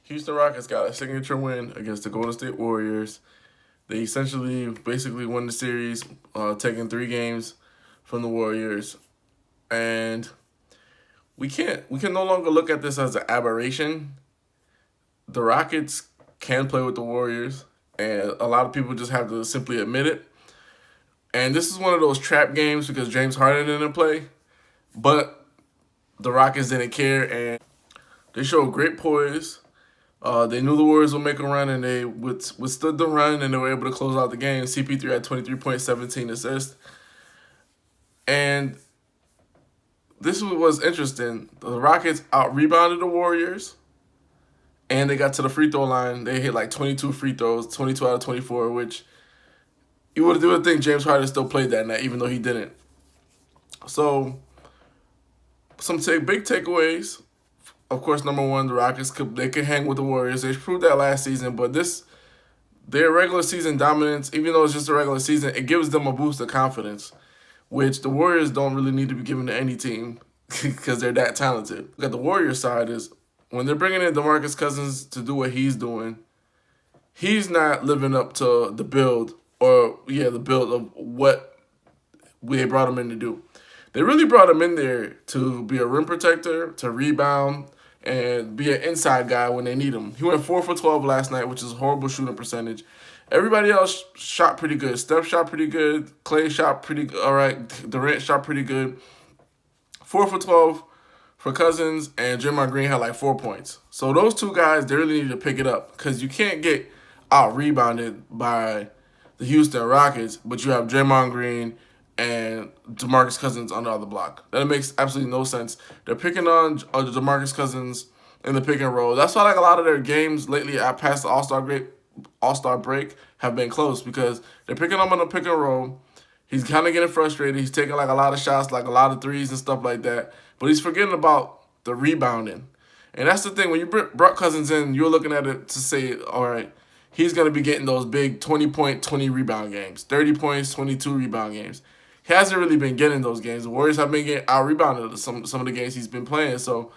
Houston Rockets got a signature win against the Golden State Warriors. They essentially, basically won the series, taking 3 games from the Warriors, and we can no longer look at this as an aberration. The Rockets can play with the Warriors, and a lot of people just have to simply admit it. And this is one of those trap games because James Harden didn't play, but the Rockets didn't care, and they showed great poise. They knew the Warriors would make a run, and they withstood the run, and they were able to close out the game. CP3 had 23 points, 17 assists. And this was interesting. The Rockets out-rebounded the Warriors, and they got to the free throw line. They hit like 22 free throws, 22 out of 24, which you would think James Harden still played that night, even though he didn't. So, some big takeaways. Of course, number one, the Rockets could hang with the Warriors. They proved that last season, but their regular season dominance, even though it's just a regular season, it gives them a boost of confidence, which the Warriors don't really need to be given to any team because they're that talented. Look at the Warriors side is when they're bringing in DeMarcus Cousins to do what he's doing, he's not living up to the build the build of what they brought him in to do. They really brought him in there to be a rim protector, to rebound, and be an inside guy when they need him. He went 4 for 12 last night, which is a horrible shooting percentage. Everybody else shot pretty good. Steph shot pretty good. Clay shot pretty good. All right. Durant shot pretty good. 4 for 12 for Cousins, and Draymond Green had like 4 points. So those two guys, they really need to pick it up because you can't get out-rebounded by the Houston Rockets, but you have Draymond Green and DeMarcus Cousins on the other block. That makes absolutely no sense. They're picking on DeMarcus Cousins in the pick and roll. That's why like a lot of their games lately past the All-Star break have been close because they're picking him on the pick and roll. He's kind of getting frustrated. He's taking like a lot of shots, like a lot of threes and stuff like that. But he's forgetting about the rebounding. And that's the thing. When you brought Cousins in, you're looking at it to say, all right, he's going to be getting those big 20-point, 20 rebound games, 30 points, 22 rebound games. He hasn't really been getting those games. The Warriors have been getting out-rebounded some of the games he's been playing. So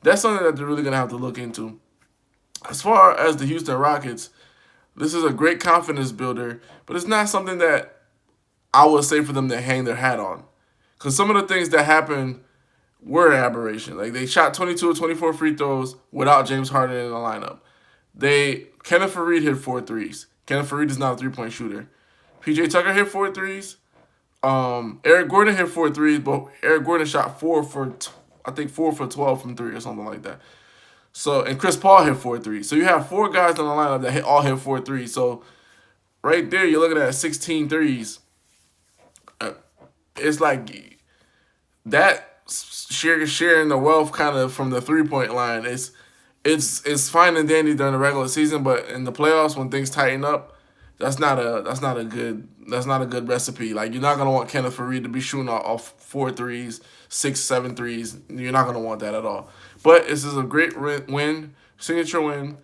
that's something that they're really going to have to look into. As far as the Houston Rockets, this is a great confidence builder, but it's not something that I would say for them to hang their hat on. Because some of the things that happened were an aberration. Like they shot 22 or 24 free throws without James Harden in the lineup. Kenneth Faried hit 4 threes. Kenneth Faried is not a three-point shooter. PJ Tucker hit 4 threes. Eric Gordon hit 4 threes, but Eric Gordon shot 4 for 12 from 3 or something like that. So and Chris Paul hit 4 threes. So you have 4 guys in the lineup that all hit 4 threes. So right there, you're looking at 16 threes. It's like that sharing the wealth kind of from the 3-point line. It's fine and dandy during the regular season, but in the playoffs when things tighten up, that's not a good recipe. Like you're not gonna want Kenneth Faried to be shooting off 4 threes, 6, 7 threes. You're not gonna want that at all. But this is a great win, signature win.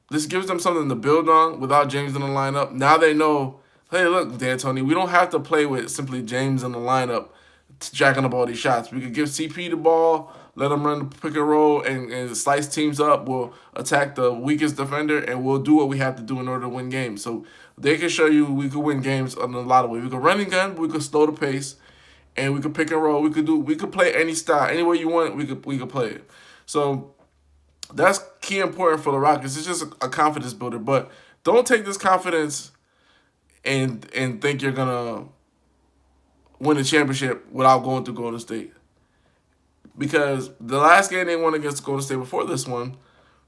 This gives them something to build on without James in the lineup. Now they know, hey, look, D'Antoni, we don't have to play with simply James in the lineup jacking up all these shots. We could give CP the ball, let him run the pick and roll, and slice teams up. We'll attack the weakest defender, and we'll do what we have to do in order to win games. So they can show you we could win games in a lot of ways. We could run and gun, we could slow the pace, and we could pick and roll. We could play any style, any way you want. We could play it. So that's key important for the Rockets. It's just a confidence builder, but don't take this confidence and think you're gonna win a championship without going through Golden State. Because the last game they won against Golden State before this one,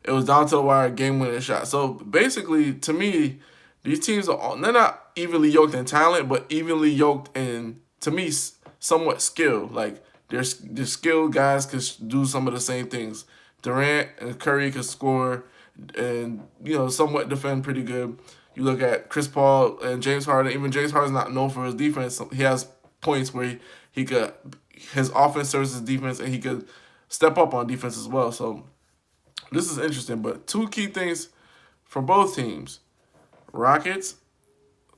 it was down to the wire, game-winning shot. So basically, to me, these teams they're not evenly yoked in talent, but evenly yoked in, to me, somewhat skill. Like they're skilled guys could do some of the same things. Durant and Curry could score and somewhat defend pretty good. You look at Chris Paul and James Harden. Even James Harden's not known for his defense. He has points where his offense serves his defense, and he could step up on defense as well. So this is interesting. But 2 key things for both teams. Rockets,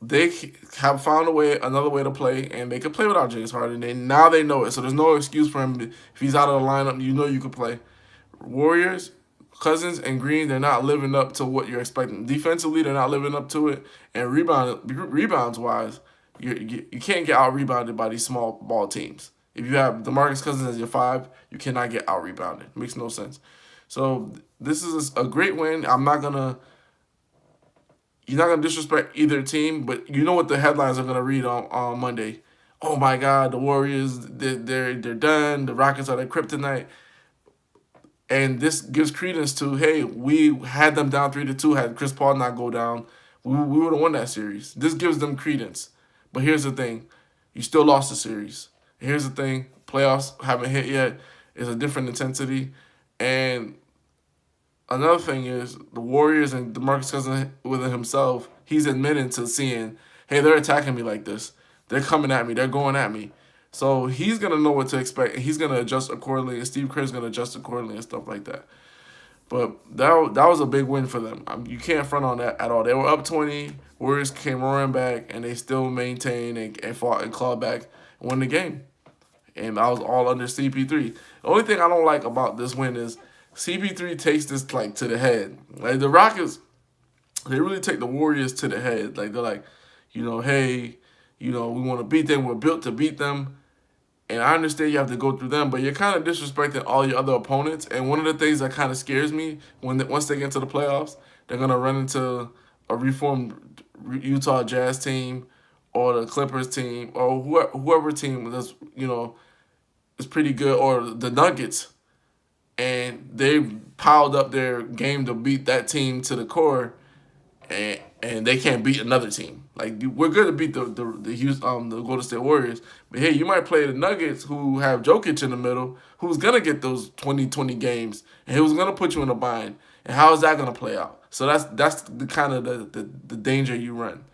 they have found another way to play, and they can play without James Harden. Now they know it, so there's no excuse for him. If he's out of the lineup, you can play. Warriors, Cousins and Green, they're not living up to what you're expecting. Defensively, they're not living up to it. And rebounds wise, you can't get out rebounded by these small ball teams. If you have DeMarcus Cousins as your 5, you cannot get out rebounded. Makes no sense. So this is a great win. You're not gonna disrespect either team, but you know what the headlines are gonna read on Monday. Oh my God, the Warriors, they're done. The Rockets are their kryptonite. And this gives credence to, hey, we had them down 3-2. Had Chris Paul not go down, we would have won that series. This gives them credence. But here's the thing, you still lost the series. Here's the thing, playoffs haven't hit yet. It's a different intensity. And another thing is the Warriors and DeMarcus Cousins within himself, he's admitting to seeing, hey, they're attacking me like this. They're coming at me. They're going at me. So he's going to know what to expect, and he's going to adjust accordingly, and Steve Kerr's going to adjust accordingly and stuff like that. But that was a big win for them. You can't front on that at all. They were up 20. Warriors came roaring back, and they still maintained and fought and clawed back and won the game. And that was all under CP3. The only thing I don't like about this win is CP3 takes this like to the head. Like the Rockets, they really take the Warriors to the head. Like they're like, hey, we want to beat them. We're built to beat them. And I understand you have to go through them, but you're kind of disrespecting all your other opponents. And one of the things that kind of scares me once they get into the playoffs, they're gonna run into a reformed Utah Jazz team or the Clippers team or whoever team that's is pretty good, or the Nuggets, and they piled up their game to beat that team to the core, and they can't beat another team. Like we're good to beat the Golden State Warriors, but hey, you might play the Nuggets who have Jokic in the middle, who's gonna get those 20 games, and who's gonna put you in a bind. And how is that gonna play out? So that's the kind of the danger you run.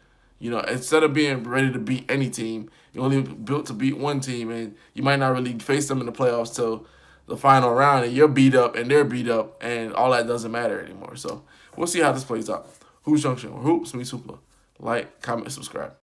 Instead of being ready to beat any team, you're only built to beat one team, and you might not really face them in the playoffs till the final round, and you're beat up and they're beat up, and all that doesn't matter anymore. So we'll see how this plays out. Hoops Junction, Hoops meets Hoopla. Like, comment, subscribe.